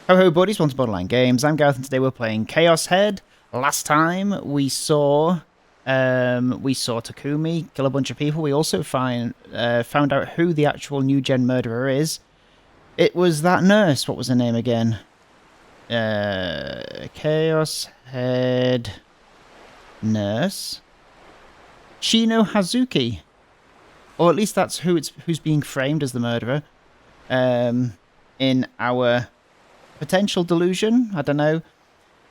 Ho ho buddies, welcome to Borderline Games. I'm Gareth and today we're playing Chaos Head. Last time we saw Takumi kill a bunch of people. We also found out who the actual new gen murderer is. It was that nurse. What was her name again? Chaos Head nurse Shino Hazuki. Or at least that's who's being framed as the murderer. In our potential delusion, I don't know.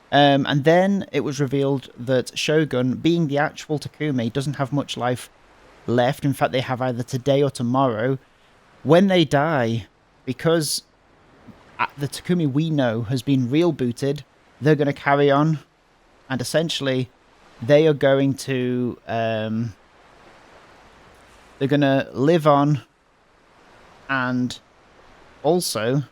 And then it was revealed that Shogun, being the actual Takumi, doesn't have much life left. In fact, they have either today or tomorrow. When they die, because the Takumi we know has been real booted, they're going to carry on. And essentially, they are going to... they're going to live on. And also...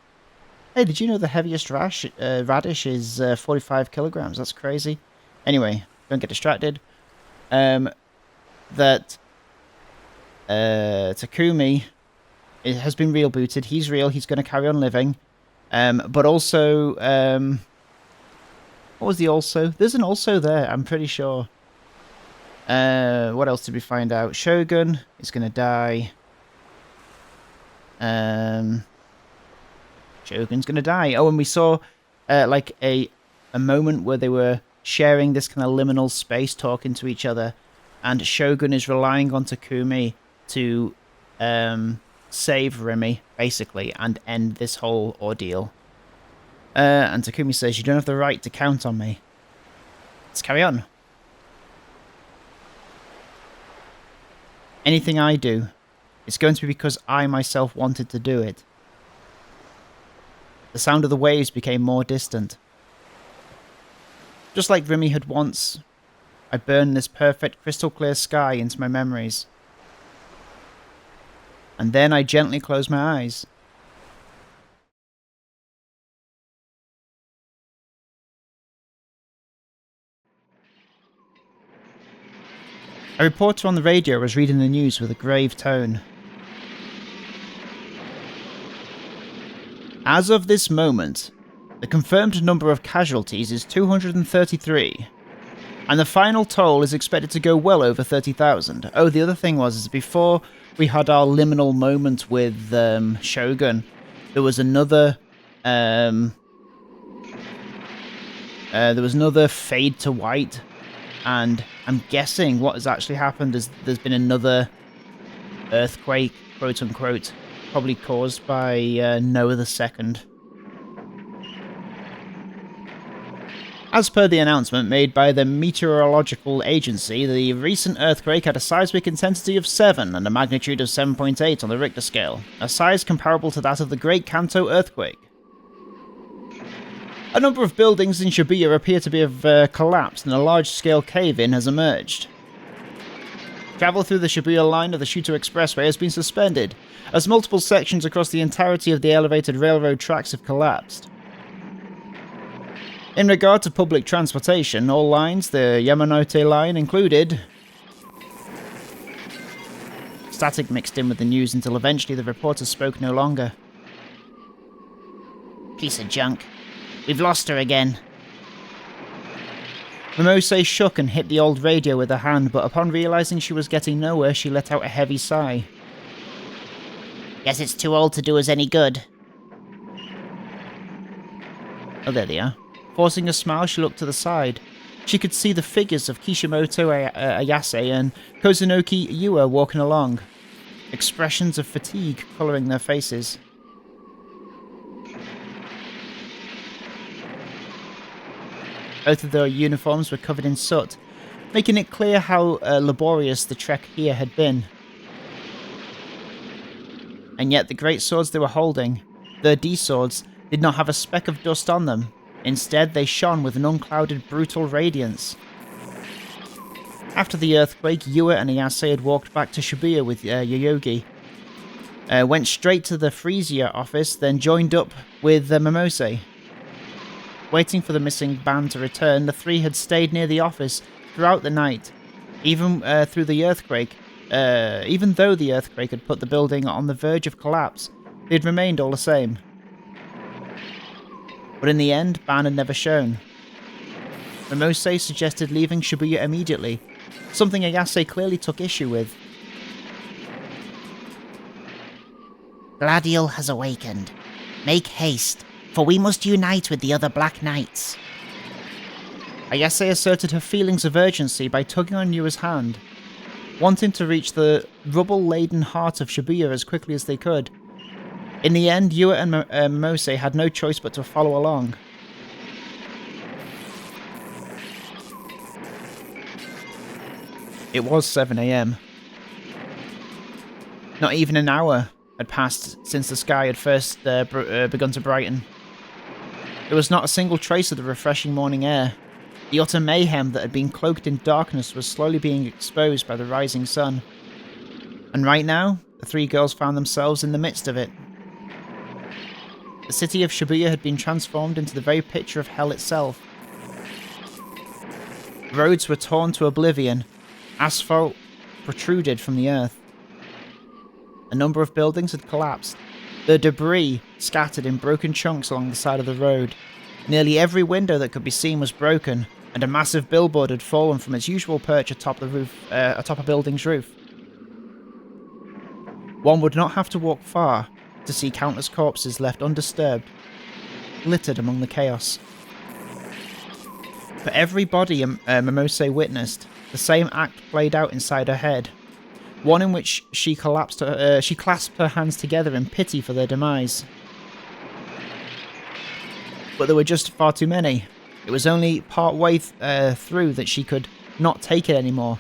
Hey, did you know the heaviest radish is 45 kilograms? That's crazy. Anyway, don't get distracted. That Takumi has been real booted. He's real. He's going to carry on living. But also, what was the also? There's an also there, I'm pretty sure. What else did we find out? Shogun is going to die. Shogun's gonna die. Oh, and we saw like a moment where they were sharing this kind of liminal space, talking to each other, and Shogun is relying on Takumi to save Rimi, basically, and end this whole ordeal. And Takumi says, "You don't have the right to count on me." Let's carry on. Anything I do, it's going to be because I myself wanted to do it. The sound of the waves became more distant. Just like Rimi had once, I burned this perfect crystal clear sky into my memories. And then I gently closed my eyes. A reporter on the radio was reading the news with a grave tone. As of this moment, the confirmed number of casualties is 233, and the final toll is expected to go well over 30,000. Oh, the other thing is before we had our liminal moment with Shogun, there was another fade to white, and I'm guessing what has actually happened is there's been another earthquake, quote unquote. Probably caused by Noah II. As per the announcement made by the Meteorological Agency, the recent earthquake had a seismic intensity of 7 and a magnitude of 7.8 on the Richter scale, a size comparable to that of the Great Kanto earthquake. A number of buildings in Shibuya appear to have collapsed and a large-scale cave-in has emerged. Travel through the Shibuya line of the Shuto Expressway has been suspended, as multiple sections across the entirety of the elevated railroad tracks have collapsed. In regard to public transportation, all lines, the Yamanote line included... Static mixed in with the news until eventually the reporter spoke no longer. Piece of junk. We've lost her again. Momose shook and hit the old radio with her hand, but upon realizing she was getting nowhere, she let out a heavy sigh. Guess it's too old to do us any good. Oh, there they are. Forcing a smile, she looked to the side. She could see the figures of Kishimoto Ayase and Kozunoki Yua walking along, expressions of fatigue colouring their faces. Both of their uniforms were covered in soot, making it clear how laborious the trek here had been. And yet the great swords they were holding, their D-swords, did not have a speck of dust on them. Instead, they shone with an unclouded, brutal radiance. After the earthquake, Yua and Ayase had walked back to Shibuya with Yoyogi. Went straight to the Frisia office, then joined up with Momose. Waiting for the missing band to return, the three had stayed near the office throughout the night, even through the earthquake. Even though the earthquake had put the building on the verge of collapse, they had remained all the same. But in the end, Ban had never shown. Momose suggested leaving Shibuya immediately, something Ayase clearly took issue with. Gladiel has awakened. Make haste, for we must unite with the other Black Knights. Ayase asserted her feelings of urgency by tugging on Yua's hand, wanting to reach the rubble-laden heart of Shibuya as quickly as they could. In the end, Yua and Momose had no choice but to follow along. It was 7 AM. Not even an hour had passed since the sky had first begun to brighten. There was not a single trace of the refreshing morning air. The utter mayhem that had been cloaked in darkness was slowly being exposed by the rising sun. And right now, the three girls found themselves in the midst of it. The city of Shibuya had been transformed into the very picture of hell itself. Roads were torn to oblivion. Asphalt protruded from the earth. A number of buildings had collapsed. The debris scattered in broken chunks along the side of the road. Nearly every window that could be seen was broken, and a massive billboard had fallen from its usual perch atop a building's roof. One would not have to walk far to see countless corpses left undisturbed, littered among the chaos. For every body Momose witnessed, the same act played out inside her head. One in which she clasped her hands together in pity for their demise. But there were just far too many. It was only part way through that she could not take it anymore,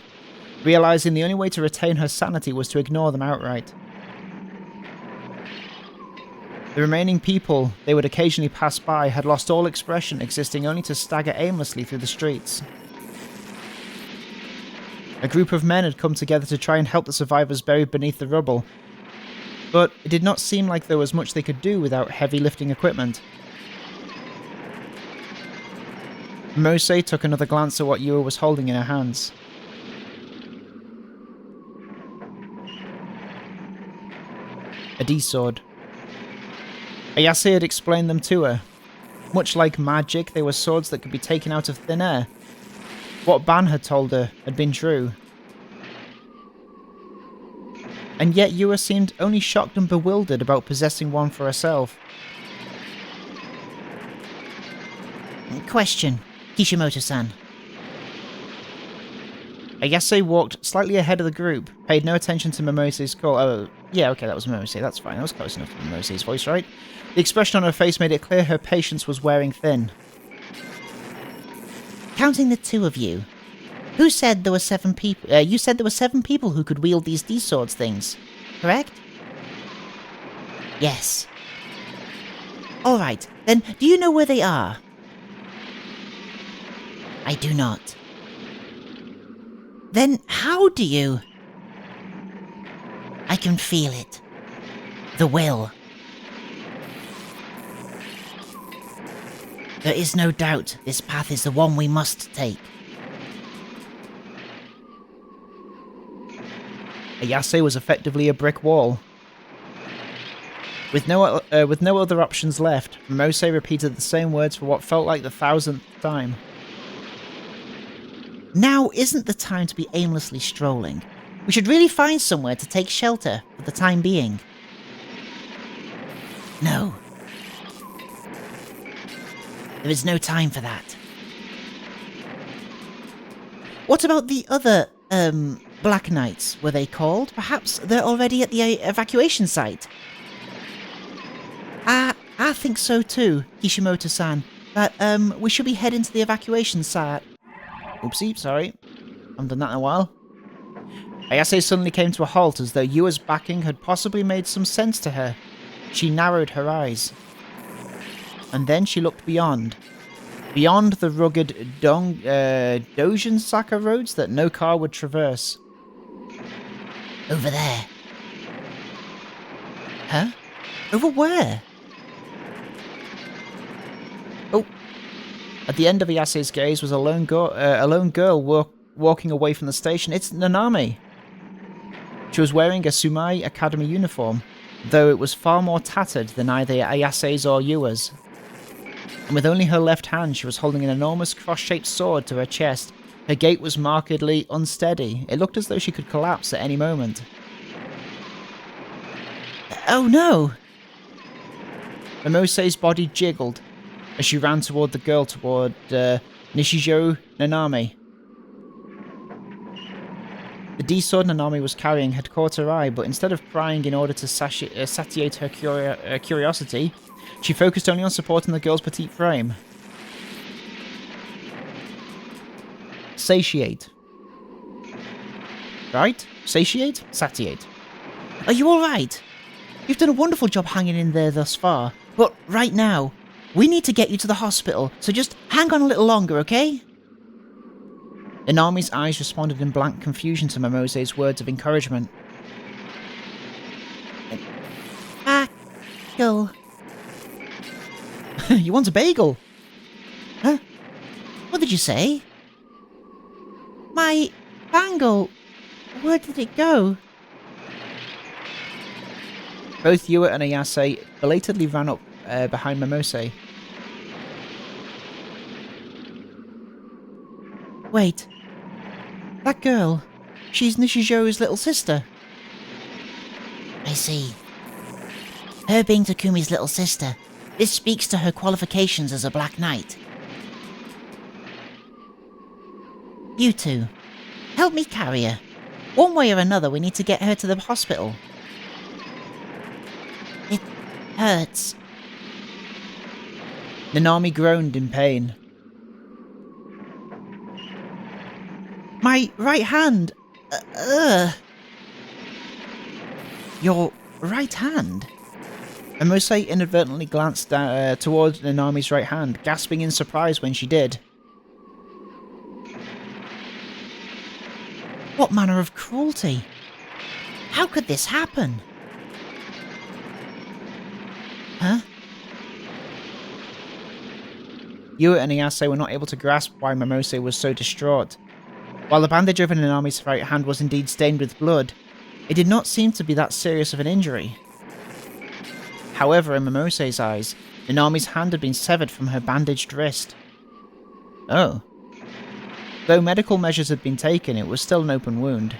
realizing the only way to retain her sanity was to ignore them outright. The remaining people they would occasionally pass by had lost all expression, existing only to stagger aimlessly through the streets. A group of men had come together to try and help the survivors buried beneath the rubble, but it did not seem like there was much they could do without heavy lifting equipment. Momose took another glance at what Yua was holding in her hands. A D-sword. Ayase had explained them to her. Much like magic, they were swords that could be taken out of thin air. What Ban had told her had been true. And yet Yua seemed only shocked and bewildered about possessing one for herself. Question, Kishimoto-san. Ayase walked slightly ahead of the group, paid no attention to Momose's call. Oh, yeah, okay, that was Momose, that's fine. That was close enough to Momose's voice, right? The expression on her face made it clear her patience was wearing thin. Counting the two of you, who said there were 7 people? You said there were 7 people who could wield these D-swords things, correct? Yes. Alright, then do you know where they are? I do not. Then how do you? I can feel it. The will. There is no doubt this path is the one we must take. Ayase was effectively a brick wall. With no other options left, Momose repeated the same words for what felt like the 1000th time. Now isn't the time to be aimlessly strolling. We should really find somewhere to take shelter for the time being. No. There is no time for that. What about the other, Black Knights, were they called? Perhaps they're already at the evacuation site. I think so too, Kishimoto-san. But, we should be heading to the evacuation site. Oopsie, sorry. Haven't done that in a while. Ayase suddenly came to a halt as though Yua's backing had possibly made some sense to her. She narrowed her eyes. And then she looked beyond. Beyond the rugged Dojin-saka roads that no car would traverse. Over there. Huh? Over where? Oh. At the end of Ayase's gaze was a lone girl walking away from the station. It's Nanami. She was wearing a Sumai Academy uniform, though it was far more tattered than either Ayase's or Yua's. and with only her left hand she was holding an enormous cross-shaped sword to her chest. Her gait was markedly unsteady. It looked as though she could collapse at any moment. Oh no! Momose's body jiggled as she ran toward the girl, toward Nishijo Nanami. The D-sword Nanami was carrying had caught her eye, but instead of prying in order to satiate her curiosity, she focused only on supporting the girl's petite frame. Satiate. Right? Satiate? Satiate. Are you alright? You've done a wonderful job hanging in there thus far, but right now, we need to get you to the hospital, so just hang on a little longer, okay? Nanami's eyes responded in blank confusion to Momose's words of encouragement. Bagel. You want a bagel? Huh? What did you say? My bangle. Where did it go? Both Yua and Ayase belatedly ran up behind Momose. Wait. That girl. She's Nishijo's little sister. I see. Her being Takumi's little sister, this speaks to her qualifications as a Black Knight. You two, help me carry her. One way or another, we need to get her to the hospital. It hurts. Nanami groaned in pain. My right hand. Your right hand? Momose inadvertently glanced towards Nanami's right hand, gasping in surprise when she did. What manner of cruelty? How could this happen? Huh? Yua and Ayase were not able to grasp why Momose was so distraught. While the bandage over Nanami's right hand was indeed stained with blood, it did not seem to be that serious of an injury. However, in Momose's eyes, Nanami's hand had been severed from her bandaged wrist. Oh. Though medical measures had been taken, it was still an open wound.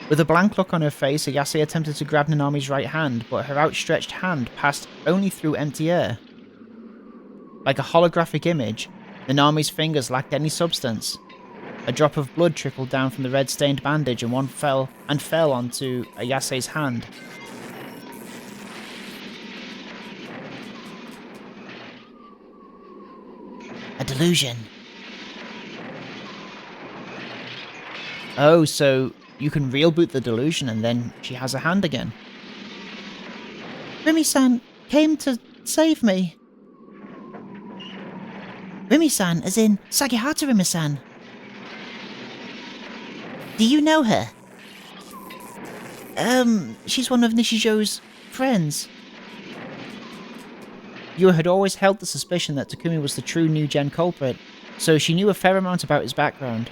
With a blank look on her face, Ayase attempted to grab Nanami's right hand, but her outstretched hand passed only through empty air. Like a holographic image, Nanami's fingers lacked any substance. A drop of blood trickled down from the red-stained bandage and fell onto Ayase's hand. A delusion. Oh, so you can reboot the delusion and then she has a hand again. Rimi-san came to save me. Rimi-san, as in Sagihata Rimi-san. Do you know her? She's one of Nishijo's friends. Yua had always held the suspicion that Takumi was the true new-gen culprit, so she knew a fair amount about his background.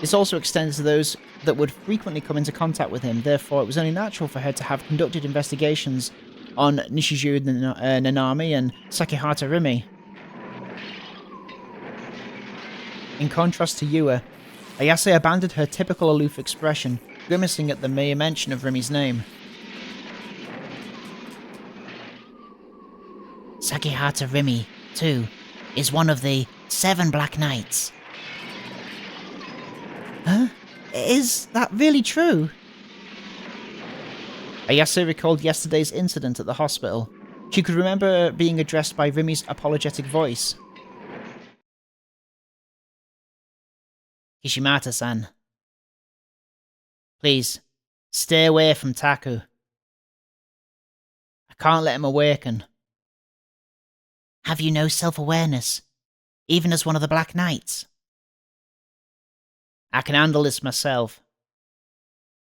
This also extended to those that would frequently come into contact with him, therefore it was only natural for her to have conducted investigations on Nishiju Nanami and Sakihata Rimi. In contrast to Yua, Ayase abandoned her typical aloof expression, grimacing at the mere mention of Rimi's name. Sakihata Rimi, too, is one of the 7 Black Knights. Huh? Is that really true? Ayase recalled yesterday's incident at the hospital. She could remember being addressed by Rimi's apologetic voice. Kishimata-san. Please, stay away from Taku. I can't let him awaken. Have you no self-awareness, even as one of the Black Knights? I can handle this myself.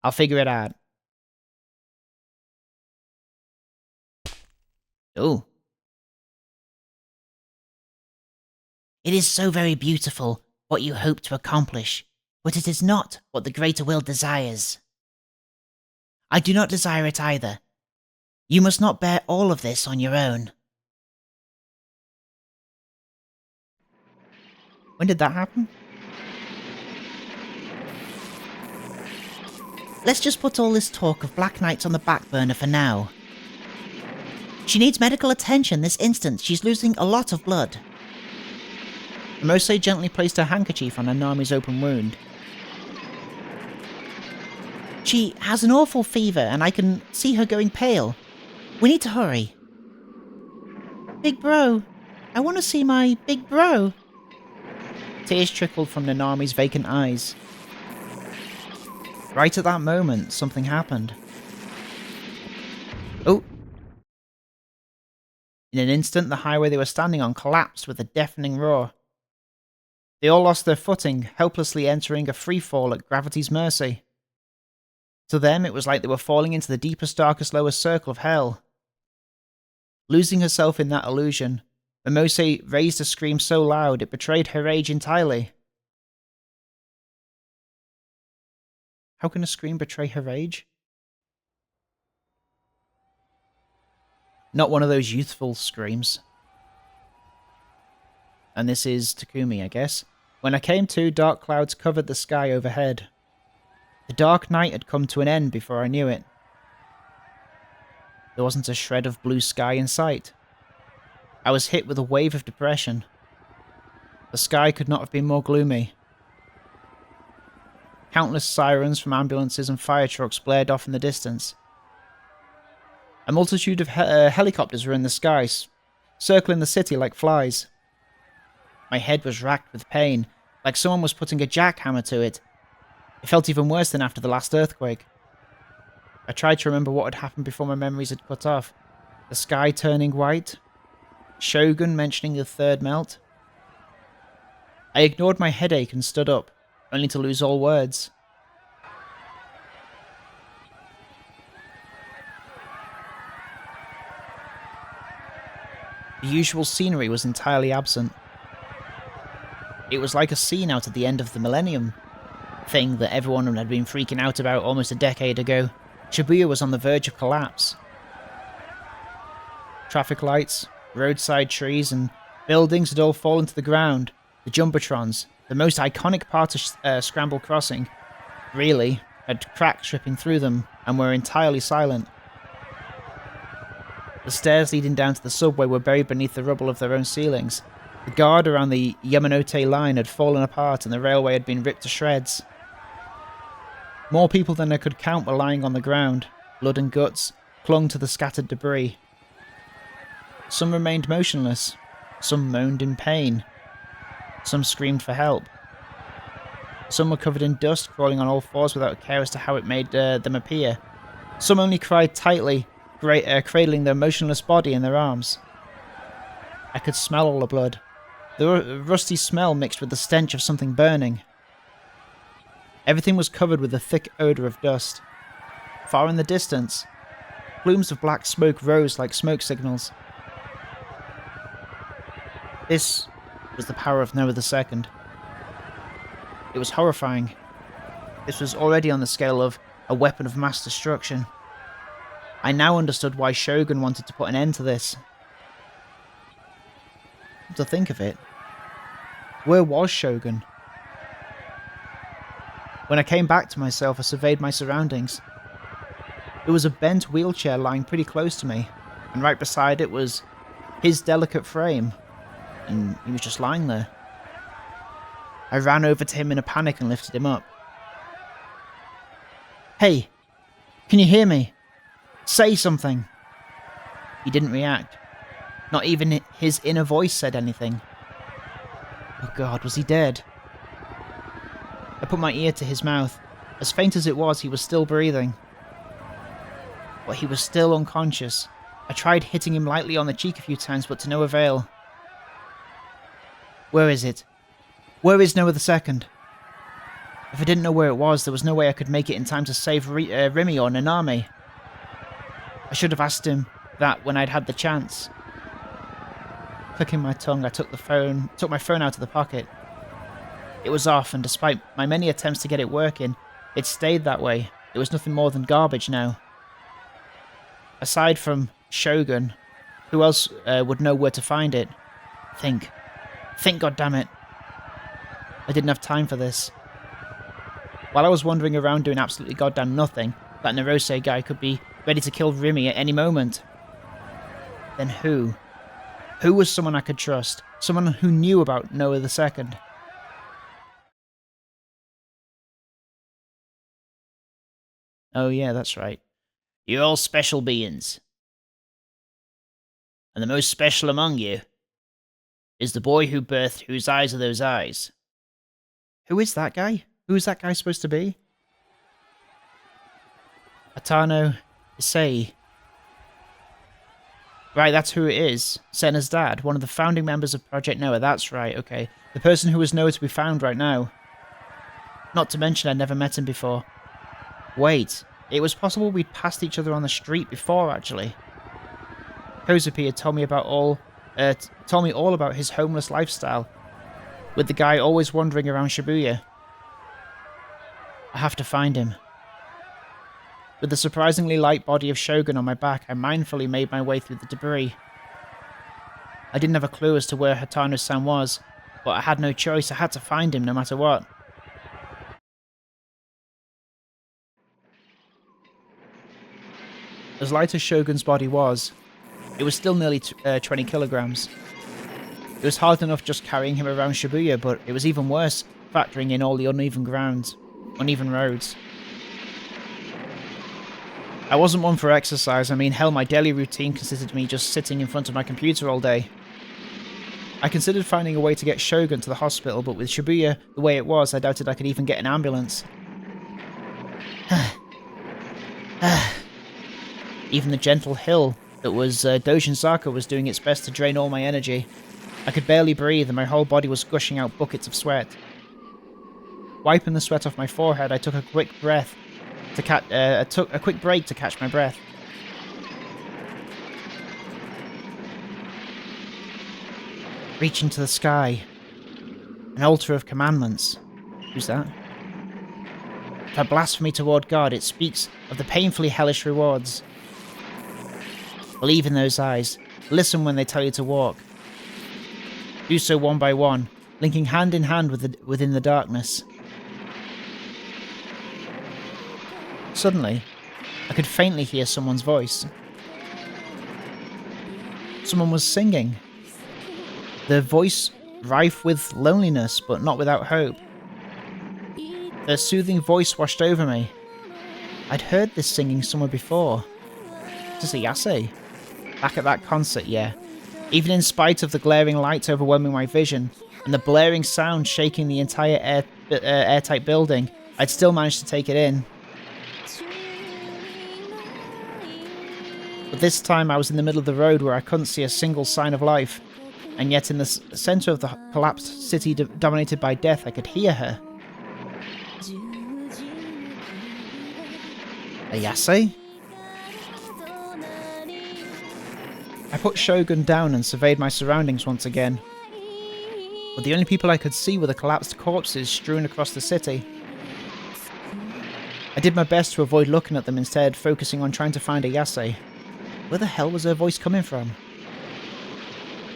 I'll figure it out. Oh. It is so very beautiful what you hope to accomplish, but it is not what the greater will desires. I do not desire it either. You must not bear all of this on your own. When did that happen? Let's just put all this talk of Black Knights on the back burner for now. She needs medical attention this instant. She's losing a lot of blood. Momose gently placed her handkerchief on Nanami's open wound. She has an awful fever and I can see her going pale. We need to hurry. Big bro, I want to see my big bro. Tears trickled from Nanami's vacant eyes. Right at that moment, something happened. Oh! In an instant, the highway they were standing on collapsed with a deafening roar. They all lost their footing, helplessly entering a free fall at gravity's mercy. To them, it was like they were falling into the deepest, darkest, lowest circle of hell. Losing herself in that illusion, Momose raised a scream so loud it betrayed her age entirely. How can a scream betray her age? Not one of those youthful screams. And this is Takumi, I guess. When I came to, dark clouds covered the sky overhead. The dark night had come to an end before I knew it. There wasn't a shred of blue sky in sight. I was hit with a wave of depression. The sky could not have been more gloomy. Countless sirens from ambulances and fire trucks blared off in the distance. A multitude of helicopters were in the skies, circling the city like flies. My head was racked with pain, like someone was putting a jackhammer to it. It felt even worse than after the last earthquake. I tried to remember what had happened before my memories had cut off. The sky turning white. Shogun mentioning the third melt. I ignored my headache and stood up, only to lose all words. The usual scenery was entirely absent. It was like a scene out at the end of the Millennium. Thing that everyone had been freaking out about almost a decade ago. Shibuya was on the verge of collapse. Traffic lights, roadside trees, and buildings had all fallen to the ground. The Jumbotrons, the most iconic part of Scramble Crossing, really, had cracks dripping through them and were entirely silent. The stairs leading down to the subway were buried beneath the rubble of their own ceilings. The guard around the Yamanote line had fallen apart and the railway had been ripped to shreds. More people than I could count were lying on the ground. Blood and guts clung to the scattered debris. Some remained motionless. Some moaned in pain. Some screamed for help. Some were covered in dust, crawling on all fours without a care as to how it made them appear. Some only cried tightly, cradling their motionless body in their arms. I could smell all the blood. The rusty smell mixed with the stench of something burning. Everything was covered with a thick odour of dust. Far in the distance, plumes of black smoke rose like smoke signals. This was the power of Noah II. It was horrifying. This was already on the scale of a weapon of mass destruction. I now understood why Shogun wanted to put an end to this. To think of it, where was Shogun? When I came back to myself, I surveyed my surroundings. There was a bent wheelchair lying pretty close to me, and right beside it was his delicate frame, and he was just lying there. I ran over to him in a panic and lifted him up. "Hey, can you hear me? Say something." He didn't react. Not even his inner voice said anything. Oh God, was he dead? I put my ear to his mouth. As faint as it was, he was still breathing. But he was still unconscious. I tried hitting him lightly on the cheek a few times, but to no avail. Where is it? Where is Noah II? If I didn't know where it was, there was no way I could make it in time to save Rimi or Nanami. I should have asked him that when I'd had the chance. Clicking my tongue, I took my phone out of the pocket. It was off, and despite my many attempts to get it working, it stayed that way. It was nothing more than garbage now. Aside from Shogun, who else would know where to find it? Think, goddammit. I didn't have time for this. While I was wandering around doing absolutely goddamn nothing, that Narose guy could be ready to kill Rimi at any moment. Then who? Who was someone I could trust? Someone who knew about Noah II? Oh yeah, that's right. You're all special beings. And the most special among you is the boy who birthed Whose Eyes Are Those Eyes. Who is that guy? Who is that guy supposed to be? Atano Issei. Right, that's who it is. Senna's dad, one of the founding members of Project Noah. That's right, okay. The person who was nowhere to be found right now. Not to mention I'd never met him before. Wait, it was possible we'd passed each other on the street before, actually. Kozupi had told me all about his homeless lifestyle, with the guy always wandering around Shibuya. I have to find him. With the surprisingly light body of Shogun on my back, I mindfully made my way through the debris. I didn't have a clue as to where Hatano-san was, but I had no choice. I had to find him no matter what. As light as Shogun's body was, it was still nearly 20 kilograms. It was hard enough just carrying him around Shibuya, but it was even worse factoring in all the uneven roads. I wasn't one for exercise. I mean, hell, my daily routine consisted of me just sitting in front of my computer all day. I considered finding a way to get Shogun to the hospital, but with Shibuya the way it was, I doubted I could even get an ambulance. Even the gentle hill that was Dojinzaka was doing its best to drain all my energy. I could barely breathe and my whole body was gushing out buckets of sweat. Wiping the sweat off my forehead, I took a quick break to catch my breath. Reaching to the sky. An altar of commandments. Who's that? For blasphemy toward God, it speaks of the painfully hellish rewards. Believe in those eyes. Listen when they tell you to walk. Do so one by one, linking hand in hand within the darkness. Suddenly, I could faintly hear someone's voice. Someone was singing. Their voice rife with loneliness, but not without hope. Their soothing voice washed over me. I'd heard this singing somewhere before. Is this Ayase? Back at that concert, yeah. Even in spite of the glaring lights overwhelming my vision, and the blaring sound shaking the entire airtight building, I'd still managed to take it in. But this time I was in the middle of the road where I couldn't see a single sign of life, and yet in the centre of the collapsed city dominated by death, I could hear her. Ayase? I put Shogun down and surveyed my surroundings once again. But the only people I could see were the collapsed corpses strewn across the city. I did my best to avoid looking at them, instead focusing on trying to find Ayase. Where the hell was her voice coming from?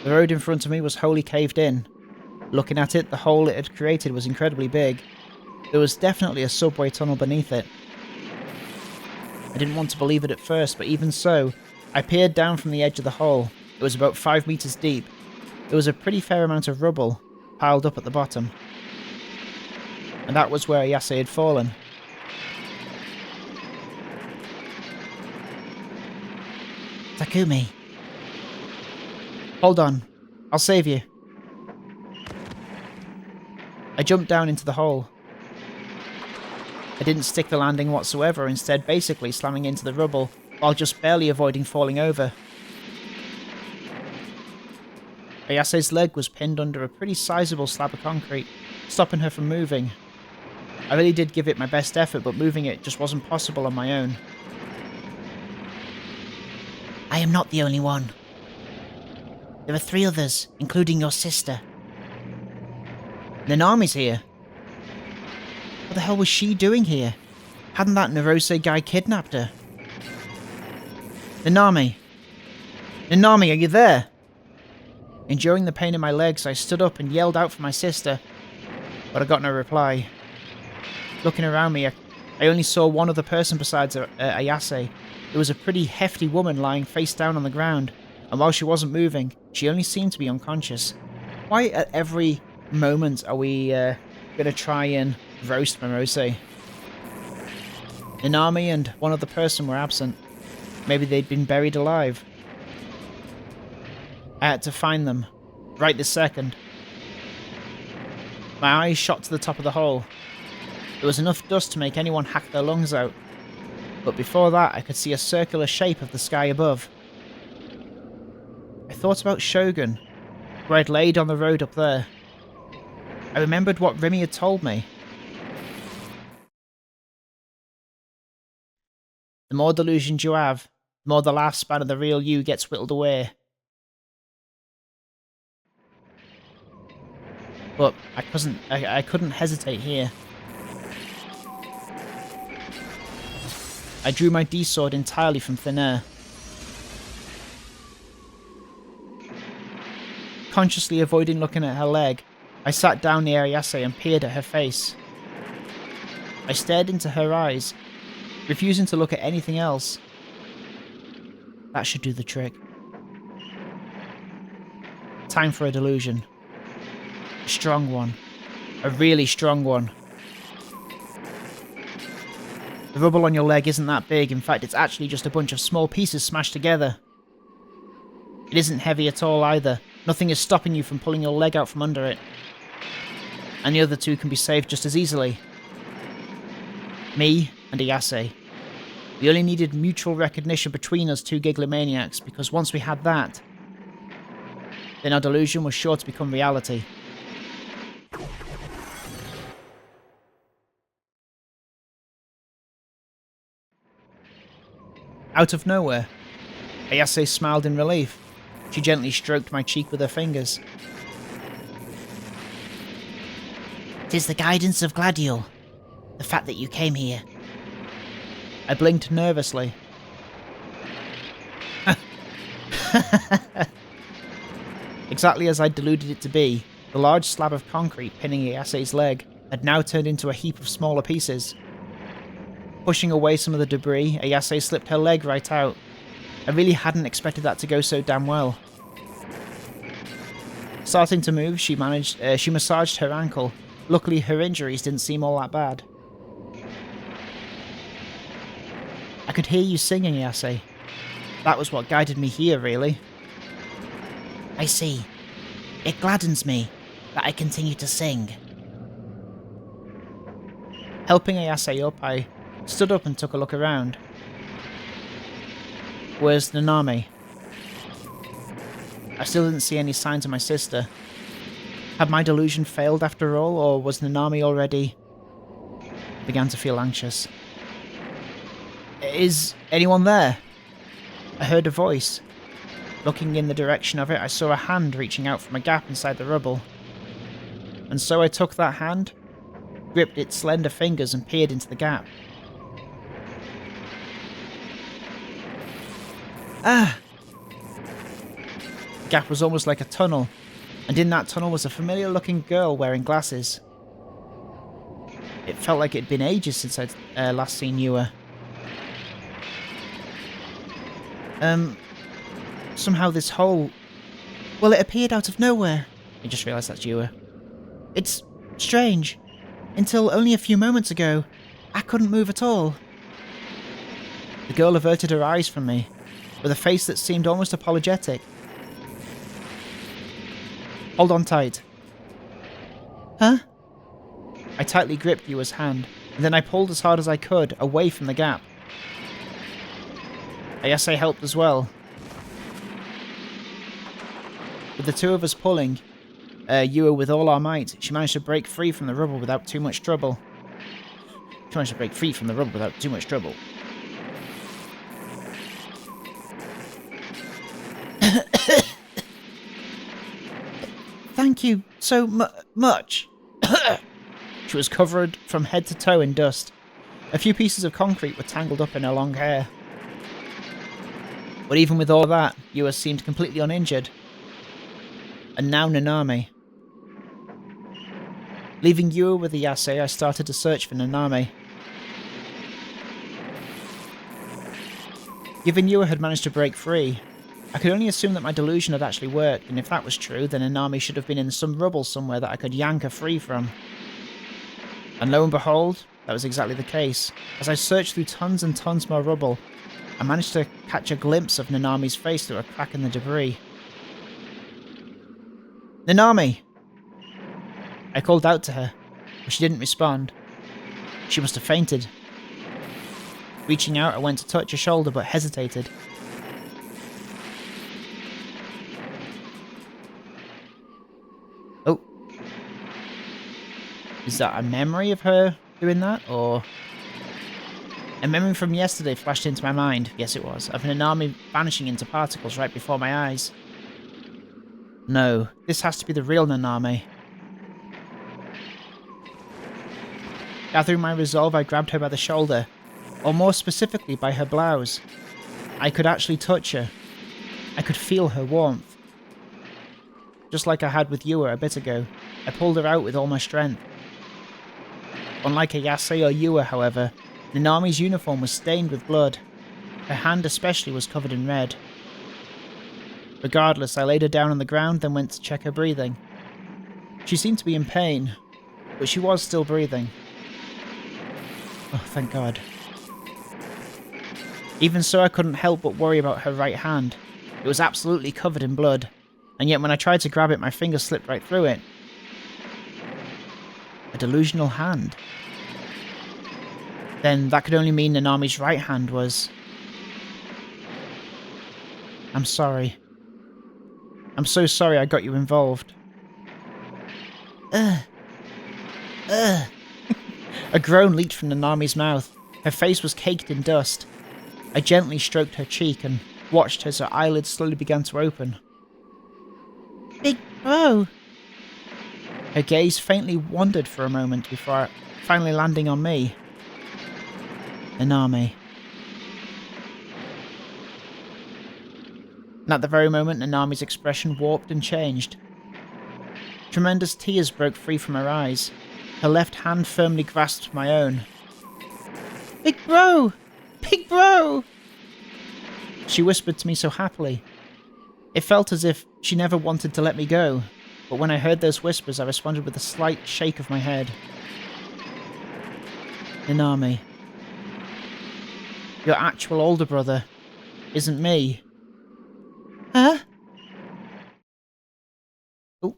The road in front of me was wholly caved in. Looking at it, the hole it had created was incredibly big. There was definitely a subway tunnel beneath it. I didn't want to believe it at first, but even so, I peered down from the edge of the hole. It was about 5 meters deep. There was a pretty fair amount of rubble piled up at the bottom. And that was where Ayase had fallen. Takumi. Hold on. I'll save you. I jumped down into the hole. I didn't stick the landing whatsoever, instead basically slamming into the rubble while just barely avoiding falling over. Ayase's leg was pinned under a pretty sizable slab of concrete, stopping her from moving. I really did give it my best effort, but moving it just wasn't possible on my own. I am not the only one. There are 3 others, including your sister. Nanami's here. What the hell was she doing here? Hadn't that Narose guy kidnapped her? Nanami! Nanami, are you there? Enduring the pain in my legs, I stood up and yelled out for my sister. but I got no reply. Looking around me, I only saw one other person besides Ayase. It was a pretty hefty woman lying face down on the ground, and while she wasn't moving, she only seemed to be unconscious. Why at every moment are we going to try and roast Momose? Nanami and one other person were absent. Maybe they'd been buried alive. I had to find them, right this second. My eyes shot to the top of the hole. There was enough dust to make anyone hack their lungs out, but before that I could see a circular shape of the sky above. I thought about Shogun, where I'd laid on the road up there. I remembered what Remy had told me. The more delusions you have, the more the lifespan of the real you gets whittled away. But I couldn't hesitate here. I drew my D-sword entirely from thin air. Consciously avoiding looking at her leg, I sat down near Ayase and peered at her face. I stared into her eyes, refusing to look at anything else. That should do the trick. Time for a delusion. A strong one. A really strong one. The rubble on your leg isn't that big, in fact it's actually just a bunch of small pieces smashed together. It isn't heavy at all either. Nothing is stopping you from pulling your leg out from under it. And the other two can be saved just as easily. Me and Ayase. We only needed mutual recognition between us two giglomaniacs, because once we had that, then our delusion was sure to become reality. Out of nowhere, Ayase smiled in relief. She gently stroked my cheek with her fingers. "'Tis the guidance of Gladiol. The fact that you came here." I blinked nervously. Exactly as I'd deluded it to be, the large slab of concrete pinning Ayase's leg had now turned into a heap of smaller pieces. Pushing away some of the debris, Ayase slipped her leg right out. I really hadn't expected that to go so damn well. Starting to move, she massaged her ankle. Luckily, her injuries didn't seem all that bad. I could hear you singing, Ayase. That was what guided me here, really. "I see. It gladdens me that I continue to sing." Helping Ayase up, I stood up and took a look around. Where's Nanami? I still didn't see any signs of my sister. Had my delusion failed after all, or was Nanami already... I began to feel anxious. Is anyone there? I heard a voice. Looking in the direction of it, I saw a hand reaching out from a gap inside the rubble. And so I took that hand, gripped its slender fingers and peered into the gap. Ah! The gap was almost like a tunnel, and in that tunnel was a familiar-looking girl wearing glasses. It felt like it'd been ages since I'd last seen Yua. Somehow this hole... Well, it appeared out of nowhere. I just realised that's Yua. It's strange. Until only a few moments ago, I couldn't move at all. The girl averted her eyes from me, with a face that seemed almost apologetic. Hold on tight. Huh? I tightly gripped Yua's hand, and then I pulled as hard as I could, away from the gap. Ayase helped as well. With the two of us pulling, Yua with all our might, she managed to break free from the rubble without too much trouble. Thank you so much. She was covered from head to toe in dust. A few pieces of concrete were tangled up in her long hair. But even with all that, Yua seemed completely uninjured. And now Nanami. Leaving Yua with the Yasei, I started to search for Nanami. Given Yua had managed to break free, I could only assume that my delusion had actually worked, and if that was true, then Nanami should have been in some rubble somewhere that I could yank her free from. And lo and behold, that was exactly the case. As I searched through tons and tons more rubble, I managed to catch a glimpse of Nanami's face through a crack in the debris. Nanami! I called out to her, but she didn't respond. She must have fainted. Reaching out, I went to touch her shoulder, but hesitated. Oh. Is that a memory of her doing that, or... A memory from yesterday flashed into my mind, yes it was, of Nanami vanishing into particles right before my eyes. No, this has to be the real Nanami. Gathering my resolve, I grabbed her by the shoulder, or more specifically by her blouse. I could actually touch her. I could feel her warmth. Just like I had with Yua a bit ago, I pulled her out with all my strength. Unlike a Yasei or Yua, however, Nanami's uniform was stained with blood. Her hand especially was covered in red. Regardless, I laid her down on the ground, then went to check her breathing. She seemed to be in pain, but she was still breathing. Oh, thank God. Even so, I couldn't help but worry about her right hand. It was absolutely covered in blood, and yet when I tried to grab it, my finger slipped right through it. A delusional hand. Then that could only mean Nanami's right hand was... I'm sorry. I'm so sorry I got you involved. A groan leaped from Nanami's mouth. Her face was caked in dust. I gently stroked her cheek and watched as her eyelids slowly began to open. Big bro! Her gaze faintly wandered for a moment before finally landing on me. Nanami. And at the very moment, Nanami's expression warped and changed. Tremendous tears broke free from her eyes. Her left hand firmly grasped my own. Big bro! Big bro! She whispered to me so happily. It felt as if she never wanted to let me go, but when I heard those whispers, I responded with a slight shake of my head. Nanami. Your actual older brother isn't me. Huh? Oh.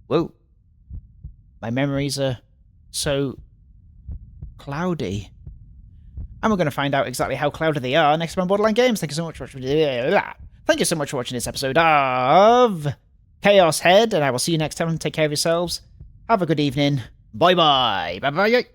Whoa. My memories are so cloudy. And we're going to find out exactly how cloudy they are next time on Borderline Games. Thank you so much for watching. Thank you so much for watching this episode of Chaos Head, and I will see you next time. Take care of yourselves. Have a good evening. Bye bye. Bye bye.